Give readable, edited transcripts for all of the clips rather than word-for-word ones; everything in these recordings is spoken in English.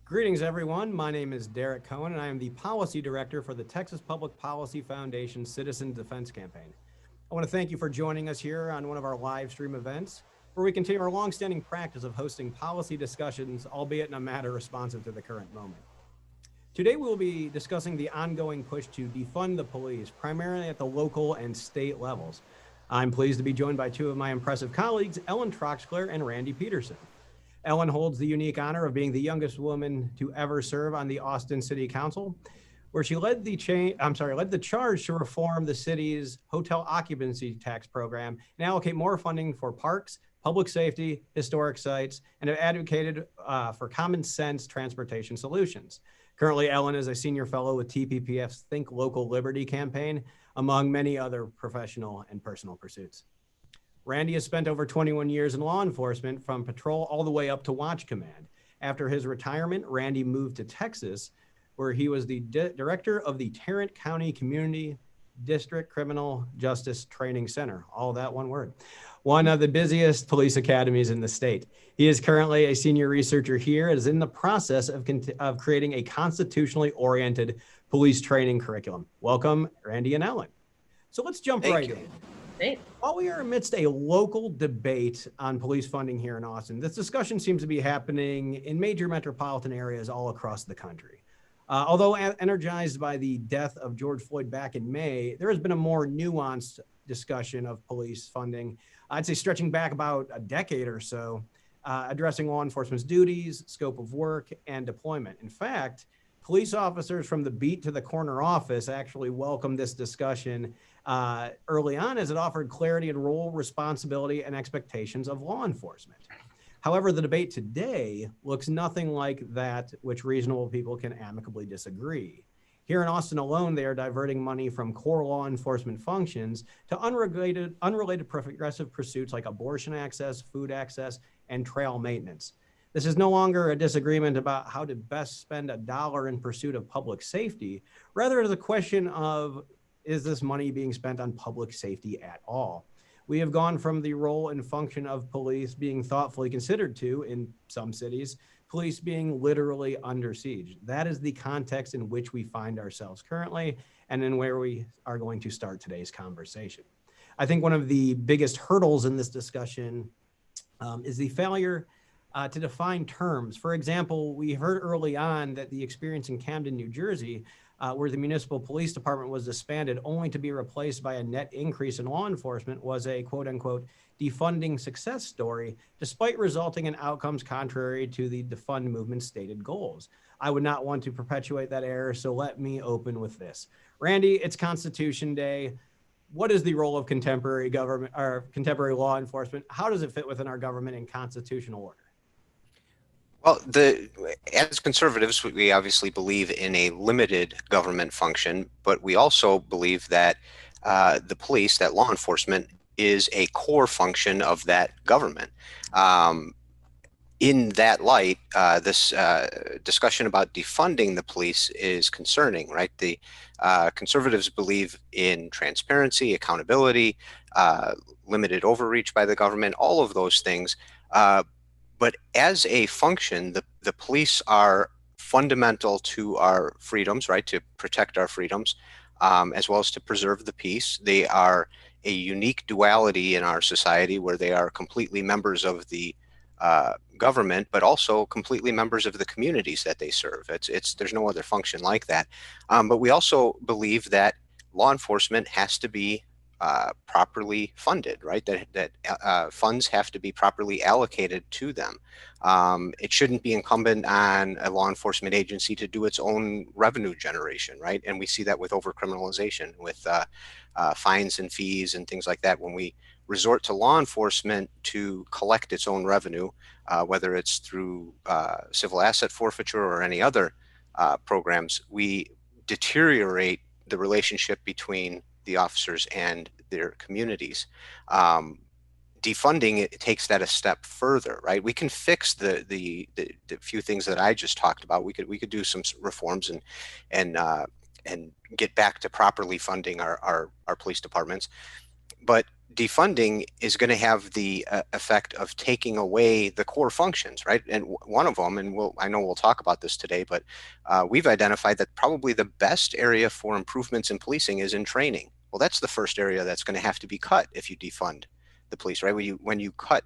Greetings, everyone. My name is Derek Cohen, and I am the Policy Director for the Texas Public Policy Foundation Citizen Defense Campaign. I want to thank you for joining us here on one of our live stream events, where we continue our longstanding practice of hosting policy discussions, albeit in a manner responsive to the current moment. Today, we will be discussing the ongoing push to defund the police, primarily at the local and state levels. I'm pleased to be joined by two of my impressive colleagues, Ellen Troxclair and Randy Petersen. Ellen holds the unique honor of being the youngest woman to ever serve on the Austin City Council, where she led the charge to reform the city's hotel occupancy tax program and allocate more funding for parks, public safety, historic sites, and have advocated for common sense transportation solutions. Currently, Ellen is a senior fellow with TPPF's Think Local Liberty campaign, among many other professional and personal pursuits. Randy has spent over 21 years in law enforcement, from patrol all the way up to watch command. After his retirement, Randy moved to Texas, where he was the director of the Tarrant County Community District Criminal Justice Training Center. All that one word. One of the busiest police academies in the state. He is currently a senior researcher here and is in the process of creating a constitutionally oriented police training curriculum. Welcome, Randy and Ellen. So let's jump right in. Great. While we are amidst a local debate on police funding here in Austin, this discussion seems to be happening in major metropolitan areas all across the country. Although energized by the death of George Floyd back in May, there has been a more nuanced discussion of police funding, I'd say stretching back about a decade or so, addressing law enforcement's duties, scope of work, and deployment. In fact, police officers from the beat to the corner office actually welcomed this discussion early on, as it offered clarity in role, responsibility, and expectations of law enforcement. However, the debate today looks nothing like that which reasonable people can amicably disagree. Here in Austin alone, they are diverting money from core law enforcement functions to unrelated progressive pursuits like abortion access, food access, and trail maintenance. This is no longer a disagreement about how to best spend a dollar in pursuit of public safety. Rather, it is a question of, is this money being spent on public safety at all? We have gone from the role and function of police being thoughtfully considered to, in some cities, police being literally under siege. That is the context in which we find ourselves currently, and in where we are going to start today's conversation. I think one of the biggest hurdles in this discussion is the failure to define terms. For example, we heard early on that the experience in Camden, New Jersey, where the municipal police department was disbanded only to be replaced by a net increase in law enforcement, was a quote unquote defunding success story, despite resulting in outcomes contrary to the defund movement's stated goals. I would not want to perpetuate that error, so let me open with this. Randy, it's Constitution Day. What is the role of contemporary government or contemporary law enforcement? How does it fit within our government and constitutional order? Well, as conservatives, we obviously believe in a limited government function, but we also believe that the police, that law enforcement, is a core function of that government. In that light, this discussion about defunding the police is concerning, right? The conservatives believe in transparency, accountability, limited overreach by the government, all of those things. But as a function, the police are fundamental to our freedoms, right? To protect our freedoms, as well as to preserve the peace. They are a unique duality in our society where they are completely members of the government, but also completely members of the communities that they serve. There's no other function like that. But we also believe that law enforcement has to be properly funded, right? That funds have to be properly allocated to them. It shouldn't be incumbent on a law enforcement agency to do its own revenue generation, right? And we see that with overcriminalization, with fines and fees and things like that. When we resort to law enforcement to collect its own revenue, whether it's through civil asset forfeiture or any other programs, we deteriorate the relationship between the officers and their communities. Defunding it takes that a step further, right? We can fix the few things that I just talked about. We could do some reforms and get back to properly funding our police departments. But defunding is going to have the effect of taking away the core functions, right? And one of them, and I know we'll talk about this today, but we've identified that probably the best area for improvements in policing is in training. Well, that's the first area that's going to have to be cut if you defund the police, right? When you cut,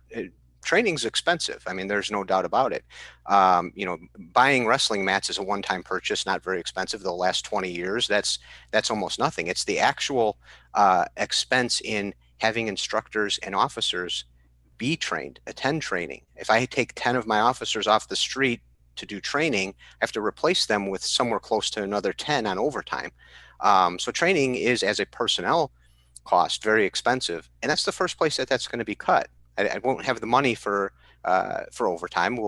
training's expensive. I mean, there's no doubt about it. Buying wrestling mats is a one-time purchase, not very expensive. They'll last 20 years. That's almost nothing. It's the actual expense in having instructors and officers be trained, attend training. If I take 10 of my officers off the street to do training, I have to replace them with somewhere close to another 10 on overtime. So training is, as a personnel cost, very expensive. And that's the first place that's going to be cut. I won't have the money for overtime.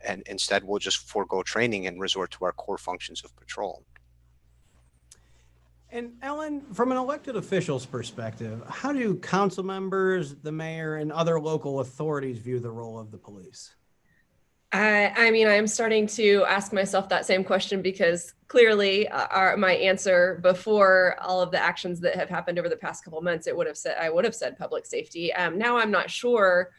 And instead we'll just forego training and resort to our core functions of patrol. And Ellen, from an elected official's perspective, how do council members, the mayor, and other local authorities view the role of the police? I mean, I'm starting to ask myself that same question, because clearly my answer before all of the actions that have happened over the past couple of months, I would have said public safety. Now I'm not sure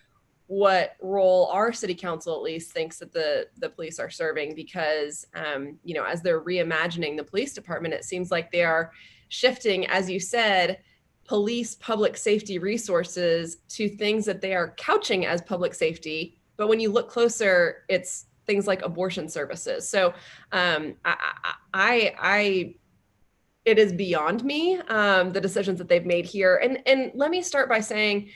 what role our city council at least thinks that the police are serving, because as they're reimagining the police department, it seems like they are shifting, as you said, police public safety resources to things that they are couching as public safety. But when you look closer, it's things like abortion services. So it is beyond me, the decisions that they've made here. And let me start by saying,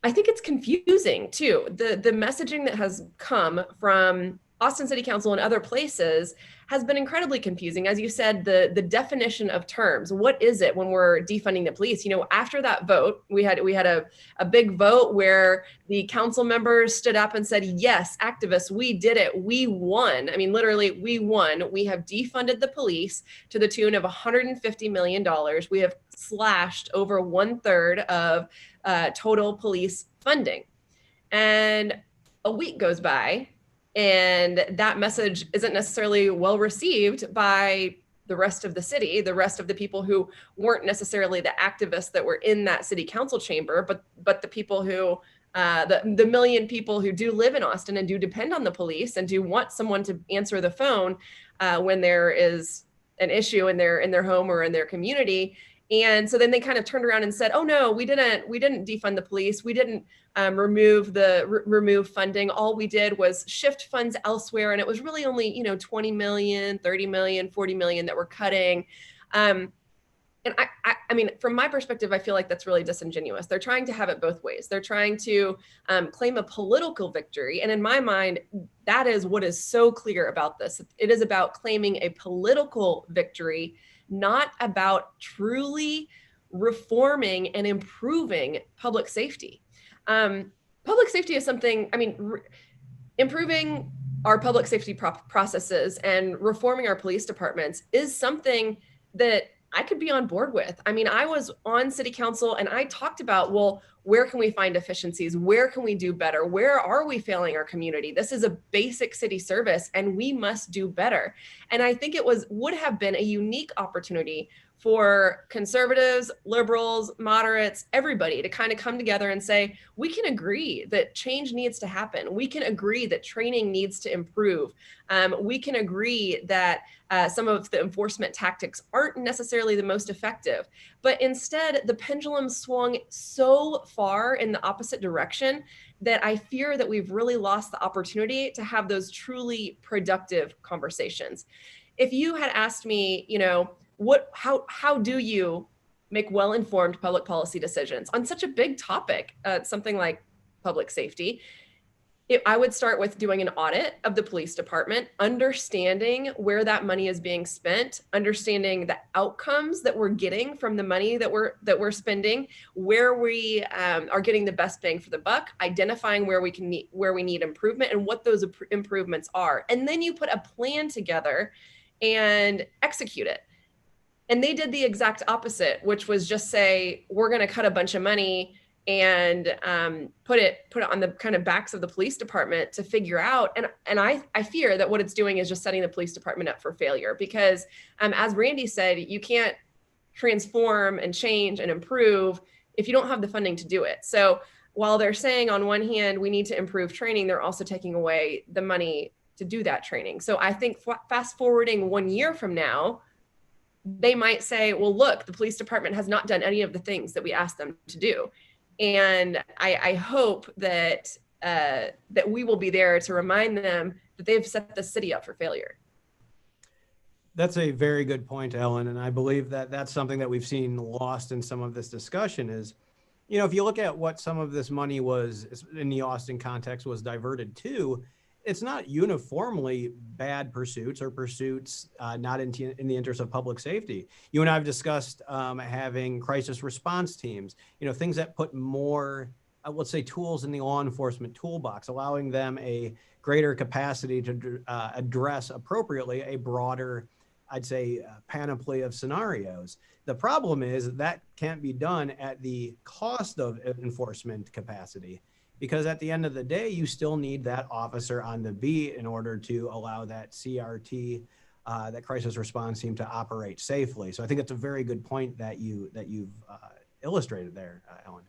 I think it's confusing too. The messaging that has come from Austin City Council and other places has been incredibly confusing. As you said, the definition of terms. What is it when we're defunding the police? After that vote, we had a big vote where the council members stood up and said, yes, activists, we did it. We won. I mean, literally, we won. We have defunded the police to the tune of $150 million. We have slashed over 1/3 of total police funding. And a week goes by, and that message isn't necessarily well received by the rest of the city, the rest of the people who weren't necessarily the activists that were in that city council chamber, but the people who, the million people who do live in Austin and do depend on the police and do want someone to answer the phone when there is an issue in their home or in their community. And so then they kind of turned around and said, oh no, we didn't defund the police. We didn't remove funding. All we did was shift funds elsewhere. And it was really only, 20 million, 30 million, 40 million that we're cutting. And I mean, from my perspective, I feel like that's really disingenuous. They're trying to have it both ways. They're trying to claim a political victory. And in my mind, that is what is so clear about this. It is about claiming a political victory, not about truly reforming and improving public safety. Public safety is something, improving our public safety processes and reforming our police departments is something that I could be on board with. I mean, I was on city council and I talked about, well, where can we find efficiencies? Where can we do better? Where are we failing our community? This is a basic city service and we must do better. And I think it would have been a unique opportunity for conservatives, liberals, moderates, everybody to kind of come together and say, we can agree that change needs to happen. We can agree that training needs to improve. We can agree that some of the enforcement tactics aren't necessarily the most effective. But instead, the pendulum swung so far in the opposite direction that I fear that we've really lost the opportunity to have those truly productive conversations. If you had asked me, how do you make well-informed public policy decisions on such a big topic, something like public safety? I would start with doing an audit of the police department, understanding where that money is being spent, understanding the outcomes that we're getting from the money that we're spending, where we are getting the best bang for the buck, identifying where we need improvement and what those improvements are. And then you put a plan together and execute it. And they did the exact opposite, which was just say, we're going to cut a bunch of money and put it on the kind of backs of the police department to figure out. And I fear that what it's doing is just setting the police department up for failure, because as Randy said, you can't transform and change and improve if you don't have the funding to do it. So while they're saying on one hand, we need to improve training, they're also taking away the money to do that training. So I think fast forwarding 1 year from now, they might say, well, look, the police department has not done any of the things that we asked them to do. And I hope that that we will be there to remind them that they've set the city up for failure. That's a very good point, Ellen. And I believe that that's something that we've seen lost in some of this discussion is, you know, if you look at what some of this money was in the Austin context was diverted to, it's not uniformly bad pursuits or pursuits not in the interest of public safety. You and I have discussed having crisis response teams, you know, things that put more, let's say, tools in the law enforcement toolbox, allowing them a greater capacity to address appropriately a broader, I'd say, panoply of scenarios. The problem is that can't be done at the cost of enforcement capacity, because at the end of the day, you still need that officer on the beat in order to allow that CRT, that crisis response team, to operate safely. So I think it's a very good point that you've illustrated there, Ellen.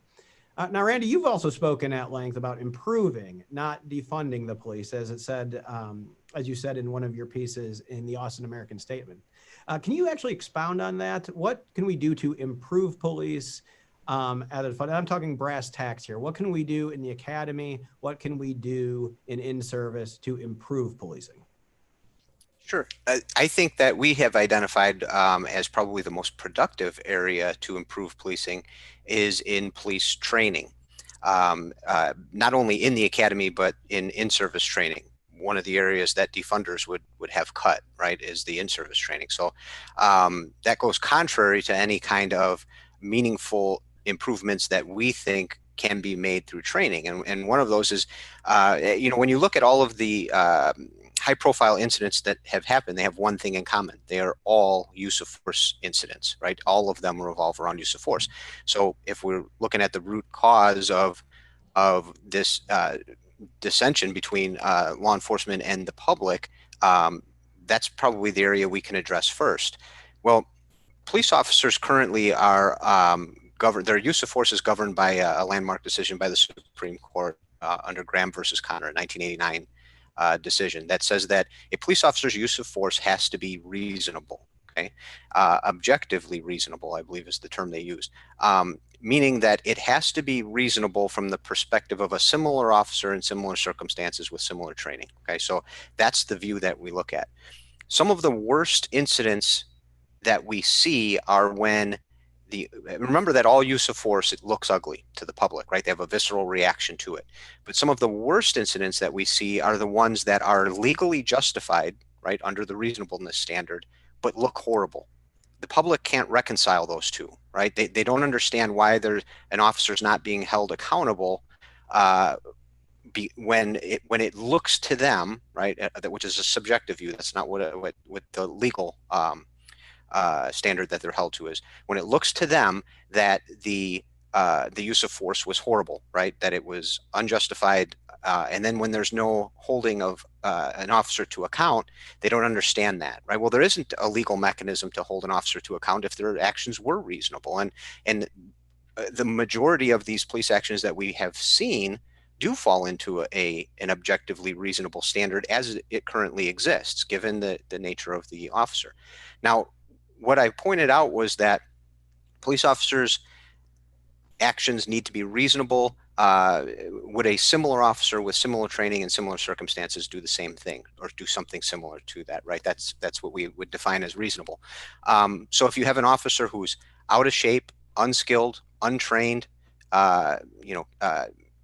Now, Randy, you've also spoken at length about improving, not defunding the police, as it said, as you said in one of your pieces in the Austin American Statement. Can you actually expound on that? What can we do to improve police? I'm talking brass tacks here. What can we do in the academy? What can we do in service to improve policing? Sure. I think that we have identified as probably the most productive area to improve policing is in police training, not only in the academy, but in service training. One of the areas that defunders would have cut, right, is the in-service training. So that goes contrary to any kind of meaningful improvements that we think can be made through training. And one of those is, you know, when you look at all of the high-profile incidents that have happened, they have one thing in common. They are all use of force incidents, right? All of them revolve around use of force. So if we're looking at the root cause of this dissension between law enforcement and the public, that's probably the area we can address first. Well, police officers currently are governed, their use of force is governed by a landmark decision by the Supreme Court under Graham versus Connor, a 1989 decision that says that a police officer's use of force has to be reasonable. Okay, objectively reasonable, I believe is the term they used, meaning that it has to be reasonable from the perspective of a similar officer in similar circumstances with similar training. Okay, so that's the view that we look at. Some of the worst incidents that we see are when remember that all use of force, it looks ugly to the public, right? They have a visceral reaction to it. But some of the worst incidents that we see are the ones that are legally justified, right, under the reasonableness standard, but look horrible. The public can't reconcile those two, right? They don't understand why an officer's not being held accountable when it looks to them, right, which is a subjective view. That's not what the legal standard that they're held to is. When it looks to them that the use of force was horrible, right, that it was unjustified, and then when there's no holding of an officer to account, they don't understand that, right? Well, there isn't a legal mechanism to hold an officer to account if their actions were reasonable, and the majority of these police actions that we have seen do fall into an objectively reasonable standard as it currently exists, given the nature of the officer. Now, what I pointed out was that police officers' actions need to be reasonable. Would a similar officer with similar training and similar circumstances do the same thing or do something similar to that, right? That's what we would define as reasonable. So if you have an officer who's out of shape, unskilled, untrained,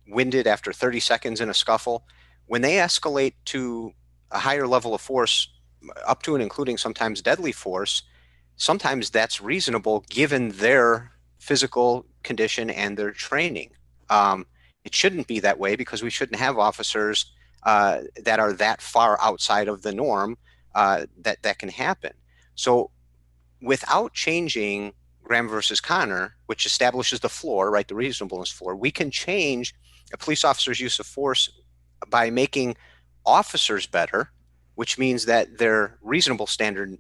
winded after 30 seconds in a scuffle, when they escalate to a higher level of force, up to and including sometimes deadly force, sometimes that's reasonable given their physical condition and their training. It shouldn't be that way because we shouldn't have officers that are that far outside of the norm that can happen. So without changing Graham versus Connor, which establishes the floor, right, the reasonableness floor, we can change a police officer's use of force by making officers better, which means that their reasonable standard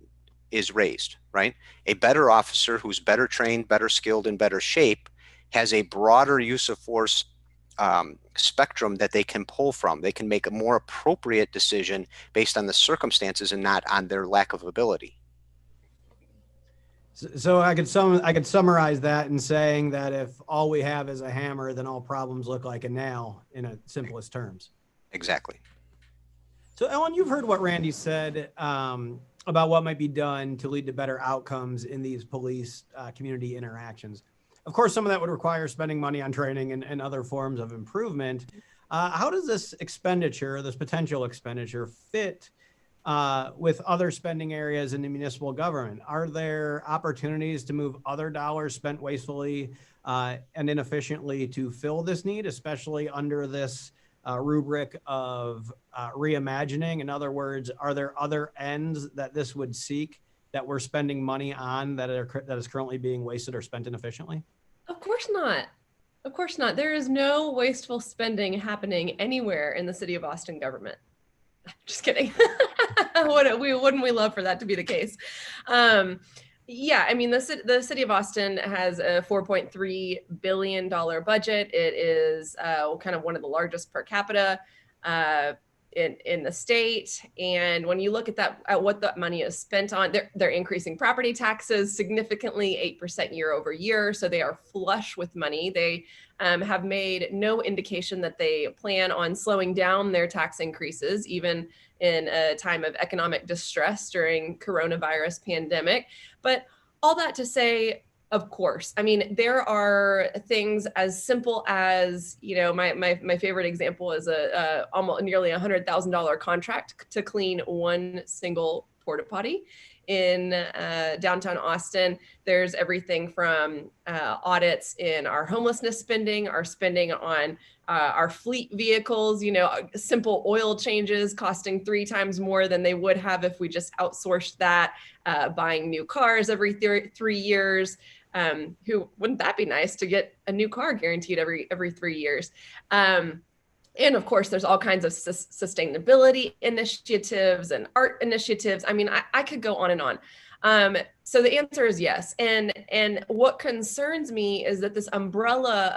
is raised, right? A better officer who's better trained, better skilled, in better shape has a broader use of force spectrum that they can pull from. They can make a more appropriate decision based on the circumstances and not on their lack of ability. So I could summarize that in saying that if all we have is a hammer, then all problems look like a nail, in a simplest terms. Exactly. So Ellen, you've heard what Randy said about what might be done to lead to better outcomes in these police community interactions. Of course, some of that would require spending money on training and other forms of improvement. How does this expenditure, this potential expenditure, fit with other spending areas in the municipal government? Are there opportunities to move other dollars spent wastefully and inefficiently to fill this need, especially under this rubric of reimagining? In other words, are there other ends that this would seek that we're spending money on that is currently being wasted or spent inefficiently? Of course not. Of course not. There is no wasteful spending happening anywhere in the city of Austin government. Just kidding. Wouldn't we love for that to be the case? Yeah, I mean, the city of Austin has a $4.3 billion budget. It is kind of one of the largest per capita in the state. And when you look at that, at what that money is spent on, they're increasing property taxes significantly, 8% year over year. So they are flush with money. They have made no indication that they plan on slowing down their tax increases, even in a time of economic distress during coronavirus pandemic. But all that to say, of course, I mean, there are things as simple as, you know, my favorite example is a almost nearly $100,000 contract to clean one single porta potty in downtown Austin. There's everything from audits in our homelessness spending, our spending on our fleet vehicles, you know, simple oil changes costing 3 times more than they would have if we just outsourced that, buying new cars every 3 years. Wouldn't that be nice to get a new car guaranteed every 3 years? And of course, there's all kinds of sustainability initiatives and art initiatives. I mean, I could go on and on. So the answer is yes. And what concerns me is that this umbrella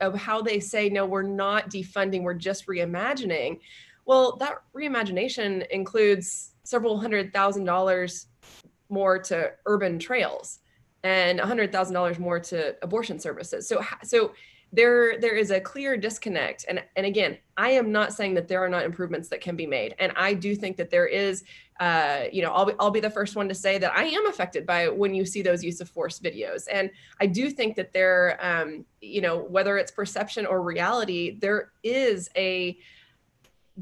of how they say, no, we're not defunding, we're just reimagining. Well, that reimagination includes several $100,000 more to urban trails and $100,000 more to abortion services. So there is a clear disconnect. And again, I am not saying that there are not improvements that can be made. And I do think that there is, you know, I'll be the first one to say that I am affected by when you see those use of force videos. And I do think that there, you know, whether it's perception or reality, there is a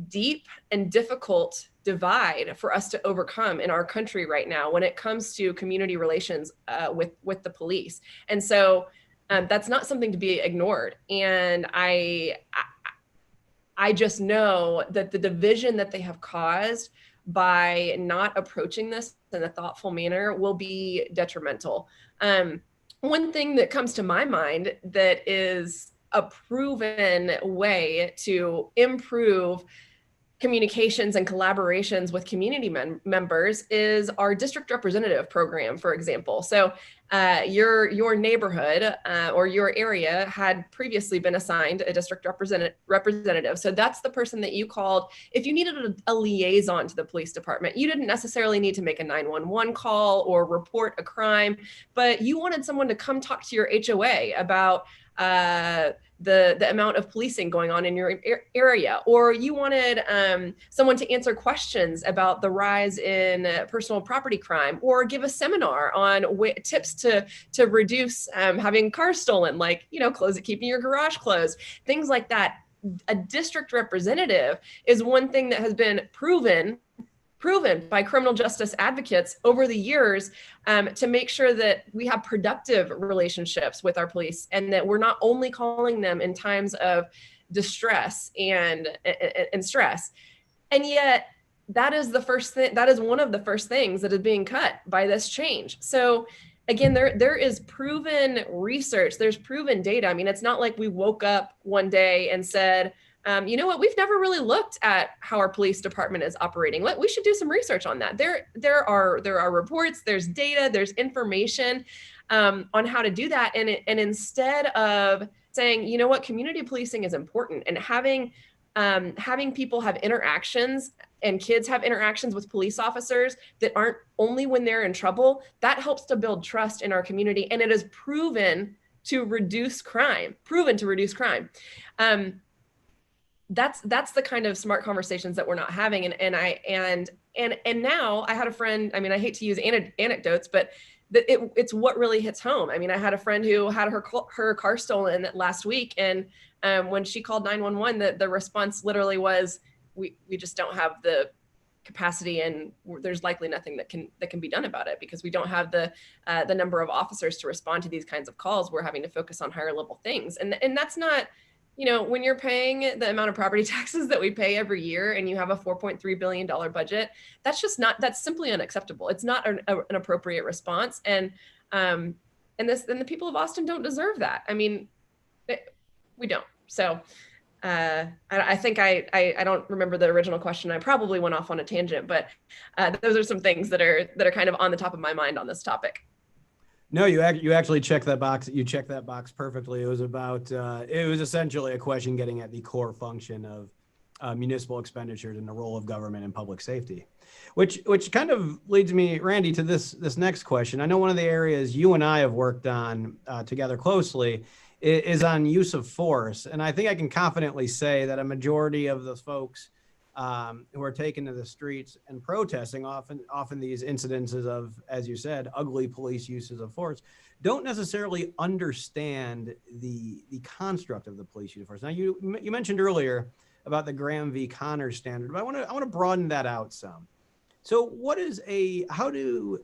deep and difficult divide for us to overcome in our country right now when it comes to community relations with the police. And so that's not something to be ignored. And I just know that the division that they have caused by not approaching this in a thoughtful manner will be detrimental. One thing that comes to my mind that is a proven way to improve communications and collaborations with community members is our district representative program, for example. So your neighborhood or your area had previously been assigned a district representative. So that's the person that you called if you needed a liaison to the police department. You didn't necessarily need to make a 911 call or report a crime, but you wanted someone to come talk to your HOA about the amount of policing going on in your area, or you wanted someone to answer questions about the rise in personal property crime, or give a seminar on tips to reduce having cars stolen, like, you know, keeping your garage closed, things like that. A district representative is one thing that has been proven by criminal justice advocates over the years to make sure that we have productive relationships with our police and that we're not only calling them in times of distress and stress. And yet that is the first thing, that is one of the first things that is being cut by this change. So again, there is proven research, there's proven data. I mean, it's not like we woke up one day and said, you know what, we've never really looked at how our police department is operating. We should do some research on that. There are reports, there's data, there's information. on how to do that. And instead of saying, you know what, community policing is important, and having people have interactions and kids have interactions with police officers that aren't only when they're in trouble, that helps to build trust in our community. And it is proven to reduce crime. That's the kind of smart conversations that we're not having. And now I had a friend, I mean, I hate to use anecdotes, but it's what really hits home. I mean, I had a friend who had her car stolen last week. And when she called 911, the response literally was, we just don't have the capacity, and there's likely nothing that can be done about it, because we don't have the number of officers to respond to these kinds of calls. We're having to focus on higher level things. And that's not, you know, when you're paying the amount of property taxes that we pay every year and you have a $4.3 billion budget, that's simply unacceptable. It's not an appropriate response. And the people of Austin don't deserve that. I mean, we don't. So I think I don't remember the original question. I probably went off on a tangent, but those are some things that are kind of on the top of my mind on this topic. No, you actually checked that box. You checked that box perfectly. It was about, it was essentially a question getting at the core function of municipal expenditures and the role of government in public safety, which kind of leads me, Randy, to this next question. I know one of the areas you and I have worked on together closely is on use of force. And I think I can confidently say that a majority of the folks who are taken to the streets and protesting, often these incidences of, as you said, ugly police uses of force, don't necessarily understand the construct of the police use of force. Now, you mentioned earlier about the Graham v. Connors standard, but I want to broaden that out some. So how do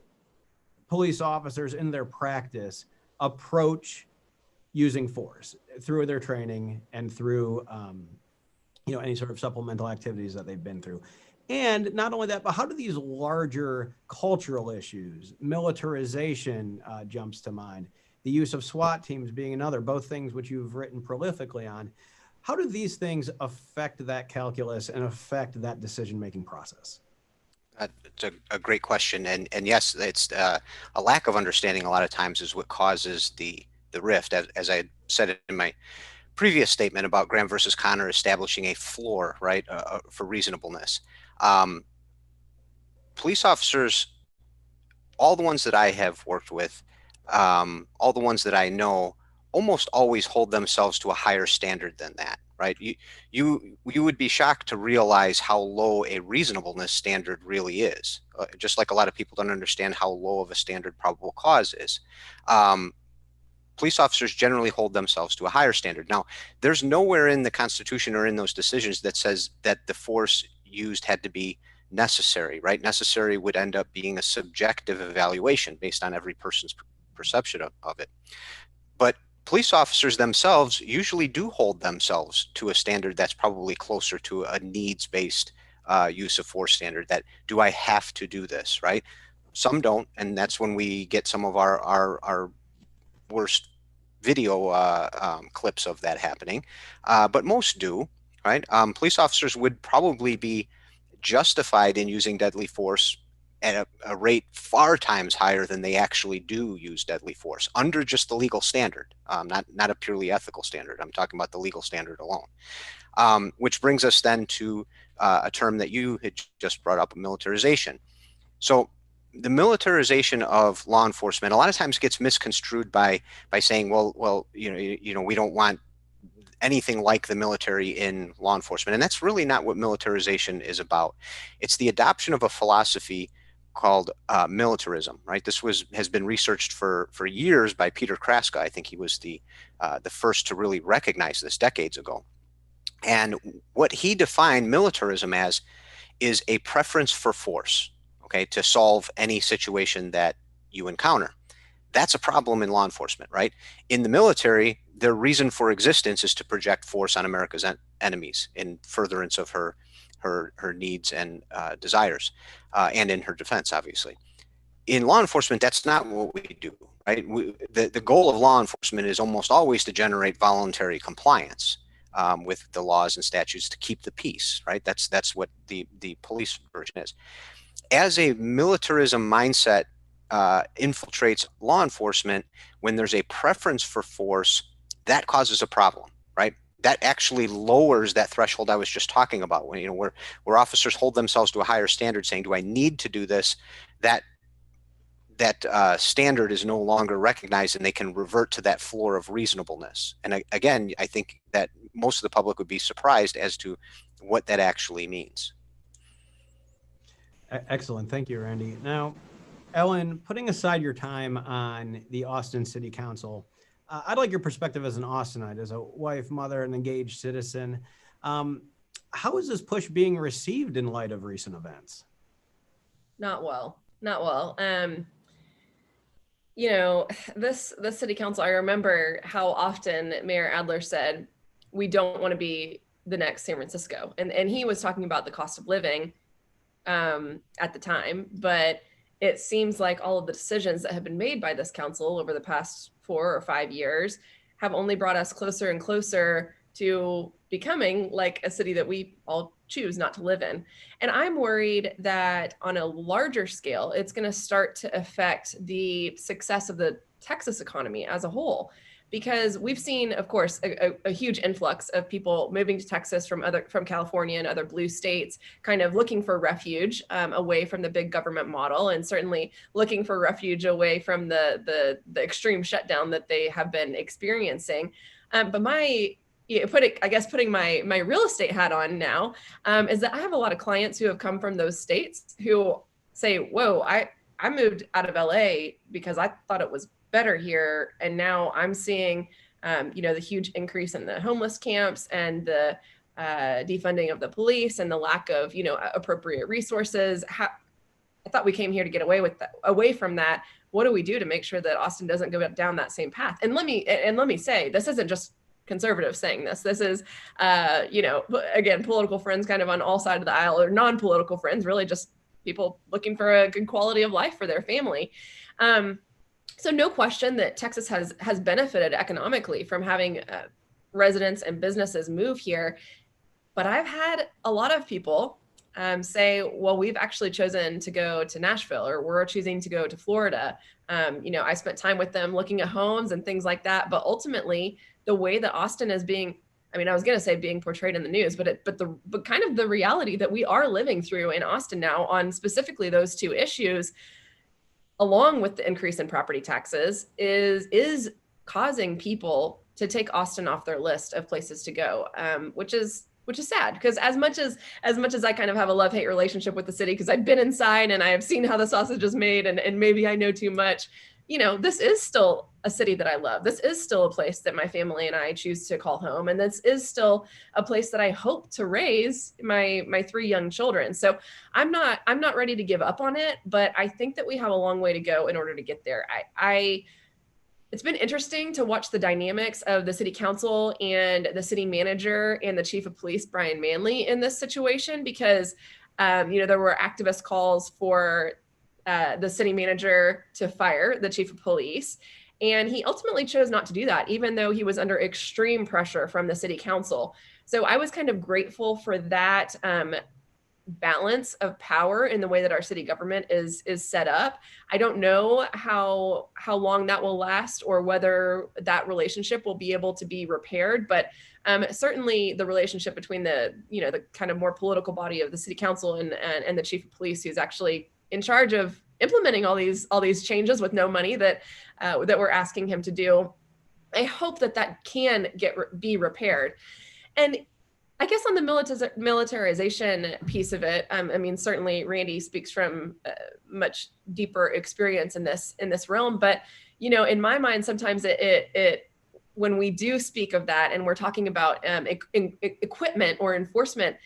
police officers in their practice approach using force through their training and through any sort of supplemental activities that they've been through? And not only that, but how do these larger cultural issues, militarization jumps to mind, the use of SWAT teams being another, both things which you've written prolifically on, how do these things affect that calculus and affect that decision-making process? It's a great question. And yes, it's a lack of understanding a lot of times is what causes the rift. As I said in my previous statement about Graham versus Connor establishing a floor, right, for reasonableness. Police officers, all the ones that I have worked with, all the ones that I know, almost always hold themselves to a higher standard than that, right? You would be shocked to realize how low a reasonableness standard really is. Just like a lot of people don't understand how low of a standard probable cause is. Police officers generally hold themselves to a higher standard. Now, there's nowhere in the Constitution or in those decisions that says that the force used had to be necessary, right? Necessary would end up being a subjective evaluation based on every person's perception of it. But police officers themselves usually do hold themselves to a standard that's probably closer to a needs-based use of force standard. That, do I have to do this, right? Some don't, and that's when we get some of our worst video clips of that happening, but most do, right? Police officers would probably be justified in using deadly force at a rate far times higher than they actually do use deadly force under just the legal standard, not a purely ethical standard. I'm talking about the legal standard alone, which brings us then to a term that you had just brought up, militarization. So the militarization of law enforcement a lot of times gets misconstrued by saying, well, we don't want anything like the military in law enforcement. And that's really not what militarization is about. It's the adoption of a philosophy called militarism, right? This has been researched for years by Peter Kraska. I think he was the first to really recognize this decades ago. And what he defined militarism as is a preference for force, okay, to solve any situation that you encounter. That's a problem in law enforcement, right? In the military, their reason for existence is to project force on America's enemies in furtherance of her needs and desires, and in her defense, obviously. In law enforcement, that's not what we do, right? The goal of law enforcement is almost always to generate voluntary compliance with the laws and statutes to keep the peace, right? That's what the police version is. As a militarism mindset infiltrates law enforcement, when there's a preference for force, that causes a problem, right? That actually lowers that threshold I was just talking about. When, where officers hold themselves to a higher standard, saying, "Do I need to do this?" That standard is no longer recognized, and they can revert to that floor of reasonableness. And again, I think that most of the public would be surprised as to what that actually means. Excellent. Thank you, Randy. Now, Ellen, putting aside your time on the Austin City Council, I'd like your perspective as an Austinite, as a wife, mother, and engaged citizen. How is this push being received in light of recent events? Not well. This city council, I remember how often Mayor Adler said, we don't want to be the next San Francisco. And he was talking about the cost of living at the time, but it seems like all of the decisions that have been made by this council over the past 4 or 5 years have only brought us closer and closer to becoming like a city that we all choose not to live in. And I'm worried that on a larger scale, it's going to start to affect the success of the Texas economy as a whole. Because we've seen, of course, a huge influx of people moving to Texas from California and other blue states, kind of looking for refuge away from the big government model, and certainly looking for refuge away from the extreme shutdown that they have been experiencing. But putting my real estate hat on now, is that I have a lot of clients who have come from those states who say, "Whoa, I moved out of LA because I thought it was better here, and now I'm seeing the huge increase in the homeless camps and the defunding of the police and the lack of appropriate resources. I thought we came here to get away from that. What do we do to make sure that Austin doesn't go down that same path?" And let me say, this isn't just conservatives saying this. This is again, political friends kind of on all sides of the aisle, or non-political friends, really just people looking for a good quality of life for their family. So no question that Texas has benefited economically from having residents and businesses move here. But I've had a lot of people say, well, we've actually chosen to go to Nashville, or we're choosing to go to Florida. I spent time with them looking at homes and things like that. But ultimately, the way that Austin is being, I was going to say being portrayed in the news, but kind of the reality that we are living through in Austin now on specifically those two issues, along with the increase in property taxes, is causing people to take Austin off their list of places to go, which is sad, because as much as I kind of have a love-hate relationship with the city, because I've been inside and I have seen how the sausage is made, and maybe I know too much, this is still a city that I love. This is still a place that my family and I choose to call home. And this is still a place that I hope to raise my 3 young children. So I'm not ready to give up on it, but I think that we have a long way to go in order to get there. It's been interesting to watch the dynamics of the city council and the city manager and the chief of police, Brian Manley, in this situation, because there were activist calls for the city manager to fire the chief of police. And he ultimately chose not to do that, even though he was under extreme pressure from the city council. So I was kind of grateful for that balance of power in the way that our city government is set up. I don't know how long that will last, or whether that relationship will be able to be repaired, but certainly the relationship between the kind of more political body of the city council and the chief of police, who's actually in charge of implementing all these changes with no money that we're asking him to do. I hope that can be repaired. And I guess on the militarization piece of it, certainly Randy speaks from much deeper experience in this realm. But in my mind, sometimes it when we do speak of that, and we're talking about equipment or enforcement,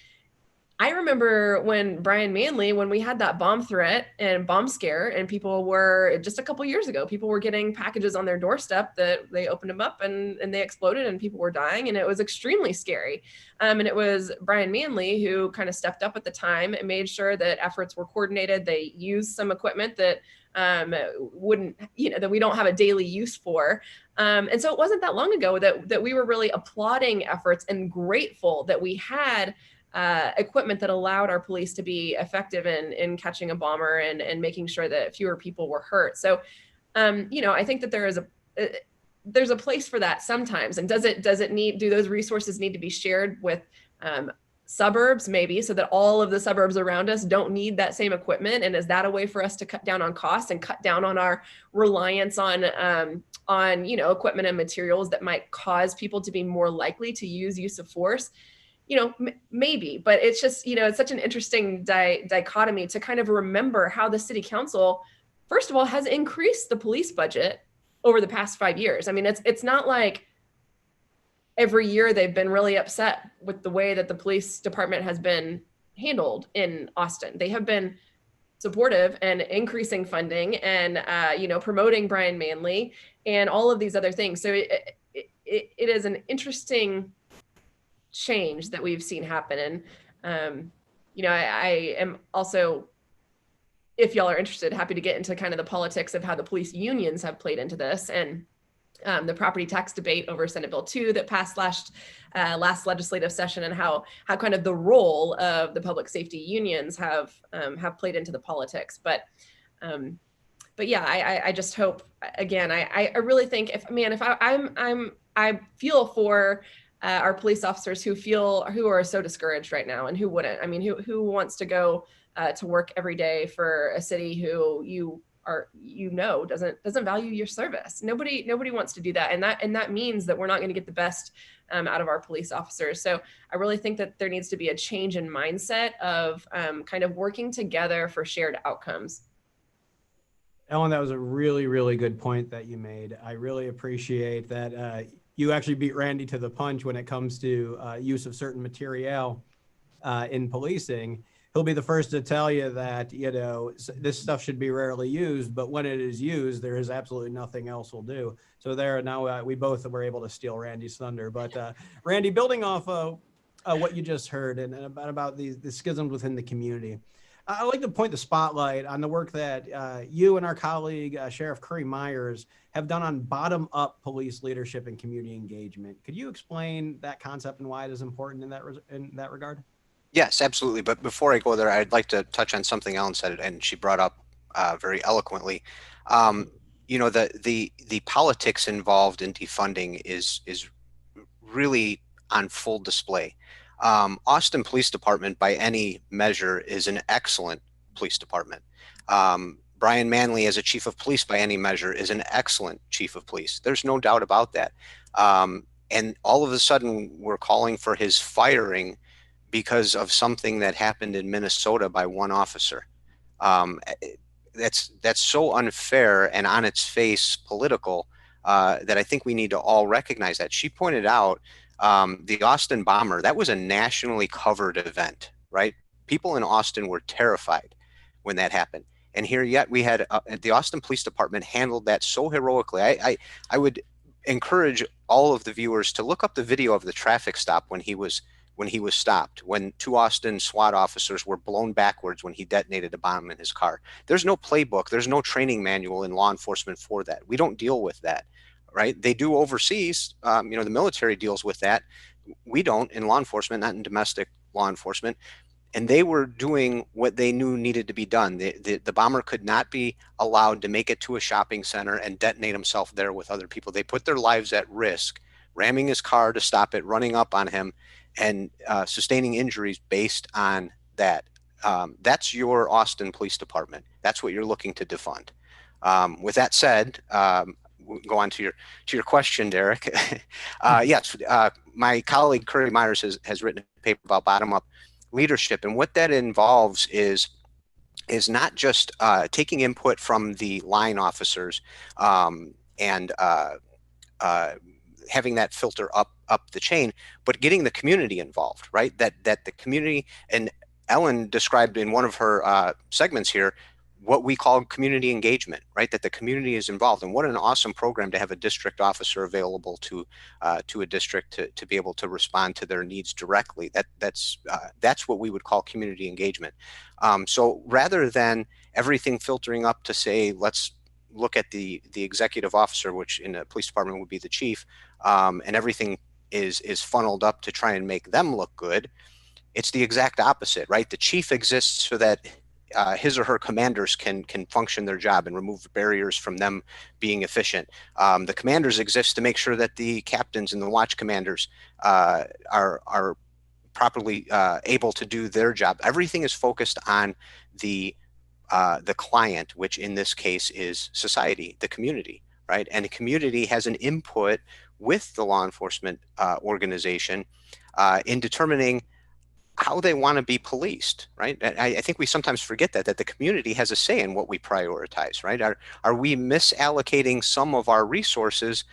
I remember when Brian Manley, when we had that bomb threat and bomb scare, and people were, just a couple years ago, people were getting packages on their doorstep that they opened them up and they exploded and people were dying, and it was extremely scary. And it was Brian Manley who kind of stepped up at the time and made sure that efforts were coordinated. They used some equipment that that we don't have a daily use for. And so it wasn't that long ago that we were really applauding efforts and grateful that we had equipment that allowed our police to be effective in catching a bomber and making sure that fewer people were hurt. So, I think that there's a place for that sometimes. And do those resources need to be shared with suburbs, maybe, so that all of the suburbs around us don't need that same equipment? And is that a way for us to cut down on costs and cut down on our reliance on equipment and materials that might cause people to be more likely to use of force? Maybe, but it's just, it's such an interesting dichotomy to kind of remember how the city council, first of all, has increased the police budget over the past 5 years. I mean, it's not like every year they've been really upset with the way that the police department has been handled in Austin. They have been supportive and increasing funding and, promoting Brian Manley and all of these other things. So it is an interesting change that we've seen happen. And, I am also, if y'all are interested, happy to get into kind of the politics of how the police unions have played into this, and the property tax debate over Senate Bill 2 that passed last legislative session, and how kind of the role of the public safety unions have played into the politics. But yeah, I just hope, again, I really think I feel for our police officers who are so discouraged right now, and who wouldn't. I mean, who wants to go to work every day for a city who doesn't value your service? Nobody wants to do that, and that means that we're not going to get the best out of our police officers. So I really think that there needs to be a change in mindset of kind of working together for shared outcomes. Ellen, that was a really, really good point that you made. I really appreciate that you actually beat Randy to the punch when it comes to use of certain material in policing. He'll be the first to tell you that, this stuff should be rarely used, but when it is used, there is absolutely nothing else will do. So now we both were able to steal Randy's thunder. But Randy, building off of what you just heard and about the schisms within the community, I'd like to point the spotlight on the work that you and our colleague, Sheriff Curry Myers, have done on bottom-up police leadership and community engagement. Could you explain that concept and why it is important in that regard? Yes, absolutely. But before I go there, I'd like to touch on something Ellen said, and she brought up very eloquently. The politics involved in defunding is really on full display. Austin Police Department, by any measure, is an excellent police department. Brian Manley, as a chief of police, by any measure, is an excellent chief of police. There's no doubt about that. And all of a sudden, we're calling for his firing because of something that happened in Minnesota by one officer. That's so unfair and on its face political that I think we need to all recognize that. She pointed out the Austin bomber, that was a nationally covered event, right? People in Austin were terrified when that happened. And here yet we had the Austin Police Department handled that so heroically. I would encourage all of the viewers to look up the video of the traffic stop when he was stopped, when two Austin SWAT officers were blown backwards when he detonated a bomb in his car. There's no playbook. There's no training manual in law enforcement for that. We don't deal with that, right? They do overseas. The military deals with that. We don't in law enforcement, not in domestic law enforcement. And they were doing what they knew needed to be done. The bomber could not be allowed to make it to a shopping center and detonate himself there with other people. They put their lives at risk, ramming his car to stop it, running up on him, and sustaining injuries based on that. That's your Austin Police Department. That's what you're looking to defund. With that said, we'll go on to your question, Derek. Yes, my colleague Curry Myers has written a paper about bottom-up leadership, and what that involves is not just taking input from the line officers and having that filter up the chain, but getting the community involved, right? That the community, and Ellen described in one of her segments here what we call community engagement, right? That the community is involved. And what an awesome program to have a district officer available to a district to be able to respond to their needs directly. That's what we would call community engagement. So rather than everything filtering up to say, let's look at the executive officer, which in a police department would be the chief, and everything is funneled up to try and make them look good. It's the exact opposite, right? The chief exists so that his or her commanders can function their job and remove barriers from them being efficient. The commanders exist to make sure that the captains and the watch commanders are properly able to do their job. Everything is focused on the client, which in this case is society, the community, right? And the community has an input with the law enforcement organization in determining how they want to be policed, right? I think we sometimes forget that the community has a say in what we prioritize, right? Are we misallocating some of our resources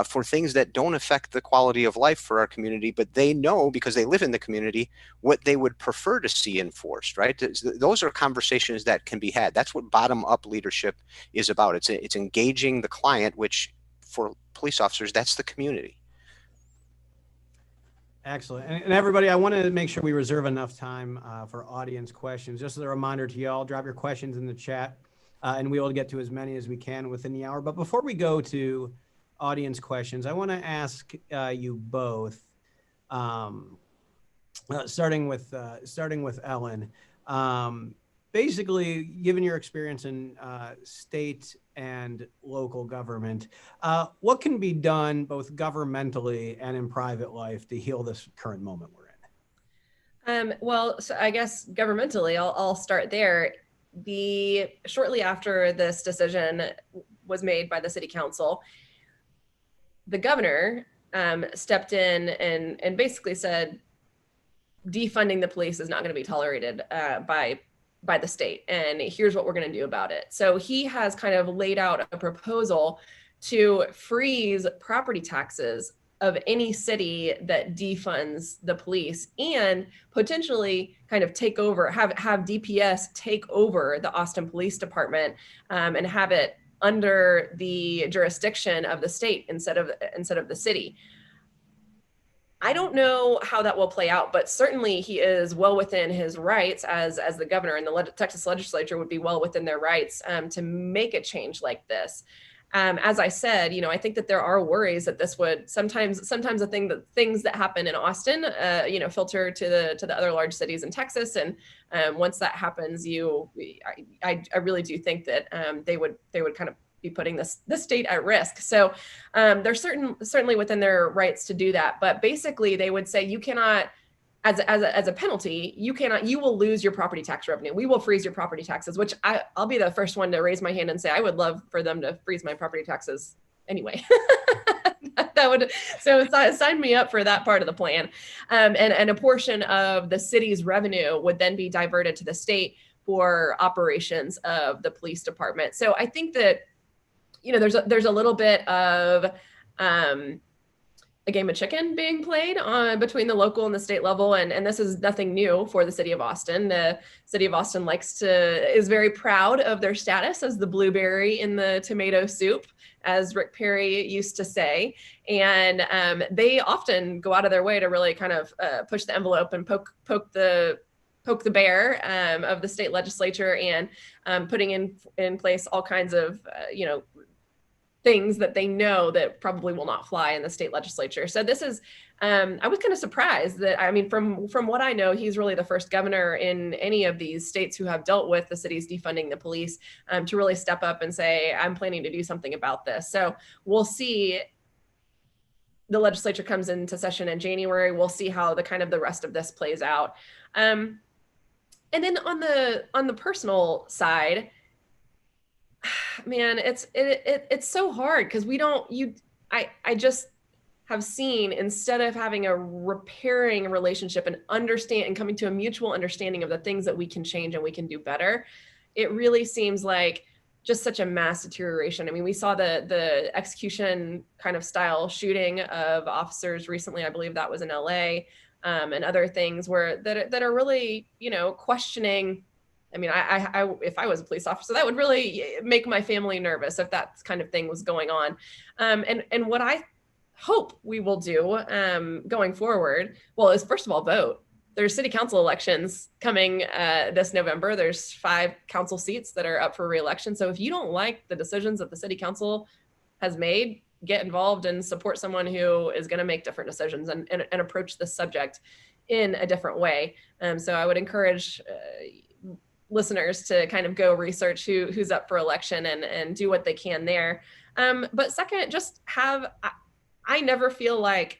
for things that don't affect the quality of life for our community, but they know because they live in the community what they would prefer to see enforced, right? Those are conversations that can be had. That's what bottom-up leadership is about. It's engaging the client, which for police officers, that's the community. Excellent. And everybody, I want to make sure we reserve enough time for audience questions. Just as a reminder to y'all, drop your questions in the chat and we will get to as many as we can within the hour. But before we go to audience questions, I want to ask you both, starting with Ellen. Basically, given your experience in state and local government, what can be done both governmentally and in private life to heal this current moment we're in? Well, so I guess governmentally, I'll start there. Shortly after this decision was made by the city council, the governor stepped in and basically said, defunding the police is not going to be tolerated by the state, and here's what we're going to do about it. So he has kind of laid out a proposal to freeze property taxes of any city that defunds the police, and potentially kind of take over, have DPS take over the Austin Police Department and have it under the jurisdiction of the state instead of the city. I don't know how that will play out, but certainly he is well within his rights as the governor, and the Texas legislature would be well within their rights to make a change like this. As I said, I think that there are worries that this would sometimes things that happen in Austin, filter to the other large cities in Texas, and once that happens, I really do think that they would kind of be putting the state at risk. So they're certainly within their rights to do that. But basically, they would say you cannot, as a penalty, you will lose your property tax revenue. We will freeze your property taxes, which I'll be the first one to raise my hand and say I would love for them to freeze my property taxes anyway. So sign me up for that part of the plan. And a portion of the city's revenue would then be diverted to the state for operations of the police department. So I think that there's a little bit of a game of chicken being played between the local and the state level. And this is nothing new for the city of Austin. The city of Austin is very proud of their status as the blueberry in the tomato soup, as Rick Perry used to say. And they often go out of their way to really kind of push the envelope and poke the bear of the state legislature, and putting in place all kinds of, things that they know that probably will not fly in the state legislature. So this is, I was kind of surprised that, from what I know, he's really the first governor in any of these states who have dealt with the cities defunding the police to really step up and say, I'm planning to do something about this. So we'll see. The legislature comes into session in January. We'll see how the rest of this plays out. And then on the personal side, man, it's so hard because I just have seen, instead of having a repairing relationship and coming to a mutual understanding of the things that we can change and we can do better, it really seems like just such a mass deterioration. We saw the execution kind of style shooting of officers recently. I believe that was in LA, and other things that are really, questioning. If I was a police officer, that would really make my family nervous if that kind of thing was going on. And what I hope we will do going forward, is first of all, vote. There's city council elections coming this November. There's 5 council seats that are up for re-election. So if you don't like the decisions that the city council has made, get involved and support someone who is going to make different decisions and approach this subject in a different way. So I would encourage listeners to kind of go research who's up for election and do what they can there. But second, just I never feel like,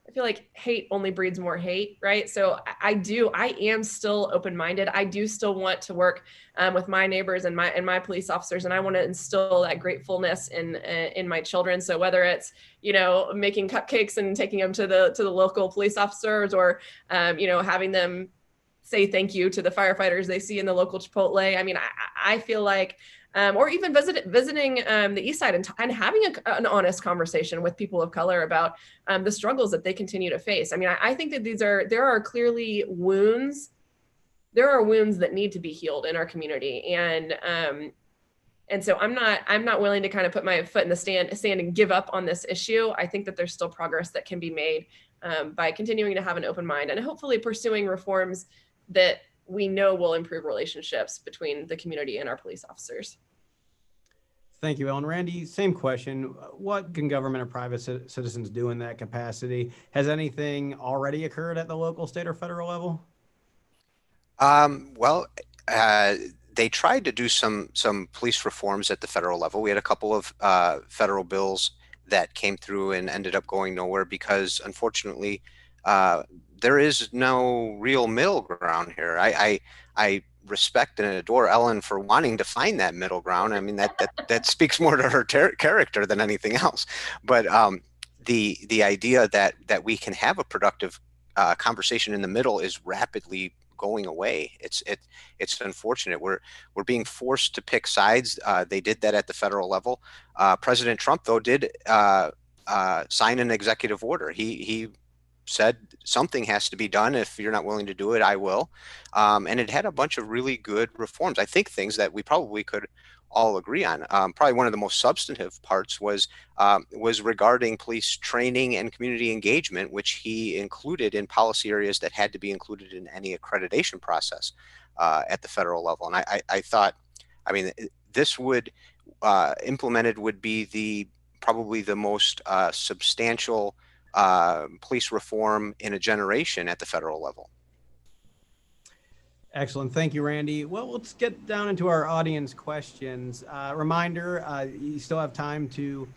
I feel like hate only breeds more hate, right? So I am still open-minded. I do still want to work with my neighbors and my police officers, and I want to instill that gratefulness in my children. So whether it's, making cupcakes and taking them to the local police officers, or having them say thank you to the firefighters they see in the local Chipotle. I mean, I feel like, or even visiting the East Side and having an honest conversation with people of color about the struggles that they continue to face. I mean, I think that there are clearly wounds. There are wounds that need to be healed in our community, and so I'm not willing to kind of put my foot in the sand and give up on this issue. I think that there's still progress that can be made by continuing to have an open mind and hopefully pursuing reforms that we know will improve relationships between the community and our police officers. Thank you, Ellen. Randy, same question. What can government or private citizens do in that capacity? Has anything already occurred at the local, state, or federal level? They tried to do some police reforms at the federal level. We had a couple of federal bills that came through and ended up going nowhere because, unfortunately, there is no real middle ground here. I respect and adore Ellen for wanting to find that middle ground. I mean, that speaks more to her character than anything else. But the idea that we can have a productive conversation in the middle is rapidly going away. It's unfortunate. We're being forced to pick sides. They did that at the federal level. President Trump, though, did sign an executive order. He said something has to be done. If you're not willing to do it, I will. And it had a bunch of really good reforms. I think things that we probably could all agree on. Probably one of the most substantive parts was regarding police training and community engagement, which he included in policy areas that had to be included in any accreditation process at the federal level. And I thought, I mean, this would implemented would be probably the most substantial police reform in a generation at the federal level. Excellent. Thank you, Randy. Well, let's get down into our audience questions. Reminder, you still have time to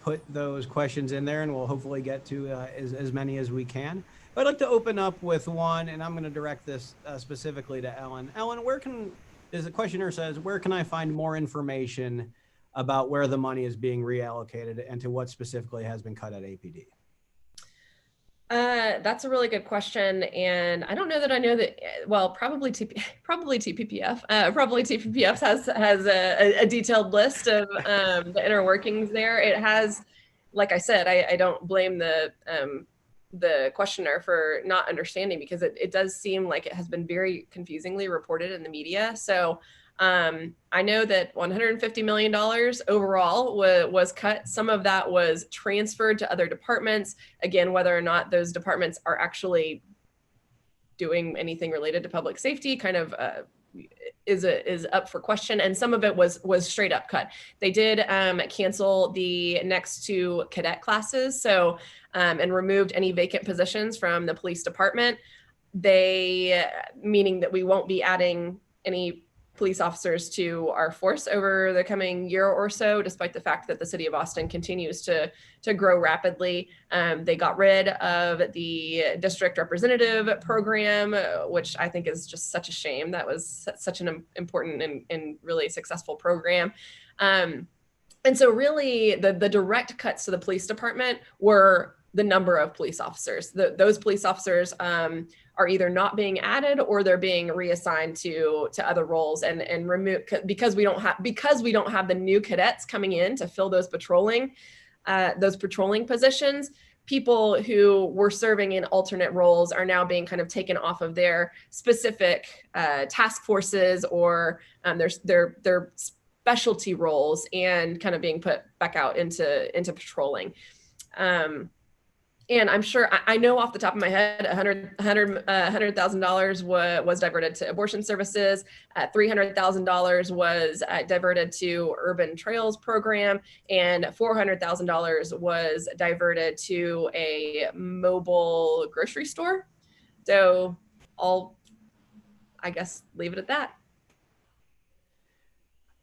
put those questions in there, and we'll hopefully get to as many as we can. But I'd like to open up with one, and I'm going to direct this specifically to Ellen. Ellen, the questioner says, where can I find more information about where the money is being reallocated and to what specifically has been cut at APD? That's a really good question, and I don't know that I know that. Well, probably TPPF. Probably TPPF has a detailed list of the inner workings there. It has, like I said, I don't blame the questioner for not understanding, because it does seem like it has been very confusingly reported in the media. So I know that $150 million overall was cut. Some of that was transferred to other departments. Again, whether or not those departments are actually doing anything related to public safety kind of is up for question. And some of it was straight up cut. They did cancel the next two cadet classes, so and removed any vacant positions from the police department. Meaning that we won't be adding any police officers to our force over the coming year or so, despite the fact that the city of Austin continues to grow rapidly. They got rid of the district representative program, which I think is just such a shame. That was such an important and really successful program. And so really the direct cuts to the police department were the number of police officers. Those police officers are either not being added or they're being reassigned to other roles and removed because we don't have the new cadets coming in to fill those patrolling positions. People who were serving in alternate roles are now being kind of taken off of their specific task forces or their specialty roles and kind of being put back out into patrolling. And I'm sure, I know off the top of my head, $100,000 was diverted to abortion services, $300,000 was diverted to urban trails program, and $400,000 was diverted to a mobile grocery store. So I'll, I guess, leave it at that.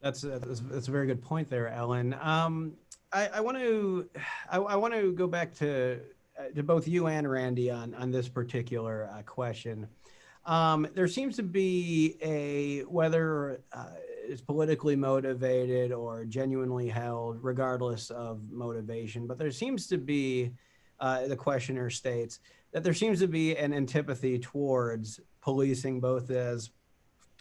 That's a very good point there, Ellen. I want to go back to both you and Randy on this particular question. There seems to be whether it's politically motivated or genuinely held, regardless of motivation, but there seems to be, the questioner states, that there seems to be an antipathy towards policing both as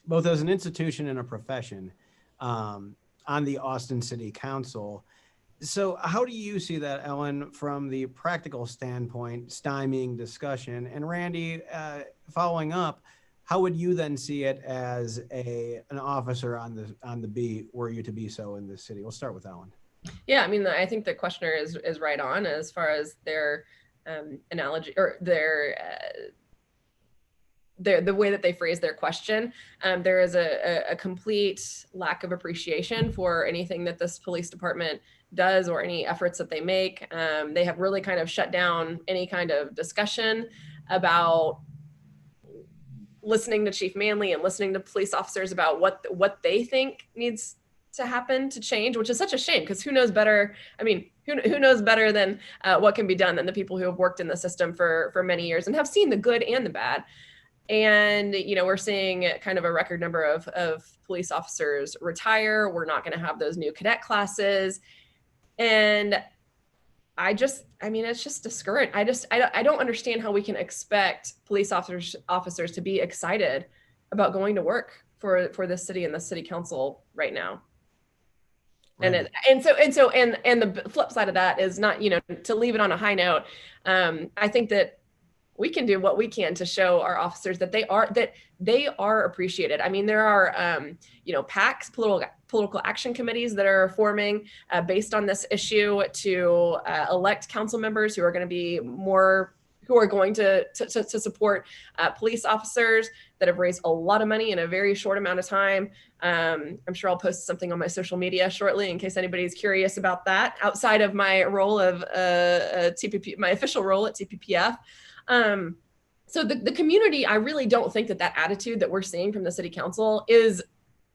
an institution and a profession on the Austin City Council. So how do you see that, Ellen, from the practical standpoint, stymieing discussion? And Randy, following up, how would you then see it as an officer on the beat, were you to be so in this city? We'll start with Ellen. Yeah, I mean, I think the questioner is right on as far as their analogy, or the way that they phrase their question. There is a complete lack of appreciation for anything that this police department does or any efforts that they make. They have really kind of shut down any kind of discussion about listening to Chief Manley and listening to police officers about what they think needs to happen to change, which is such a shame, because who knows better? I mean, who knows better than what can be done than the people who have worked in the system for many years and have seen the good and the bad. And, we're seeing kind of a record number of police officers retire. We're not going to have those new cadet classes. And it's just discouraging. I don't understand how we can expect police officers to be excited about going to work for this city and the city council right now. Right. And the flip side of that is not, to leave it on a high note. I think that we can do what we can to show our officers that they are appreciated. I mean, there are, PACs, political action committees that are forming based on this issue to elect council members who are going to support police officers that have raised a lot of money in a very short amount of time. I'm sure I'll post something on my social media shortly in case anybody's curious about that, outside of my role of TPP, my official role at TPPF. So the community, I really don't think that attitude that we're seeing from the city council is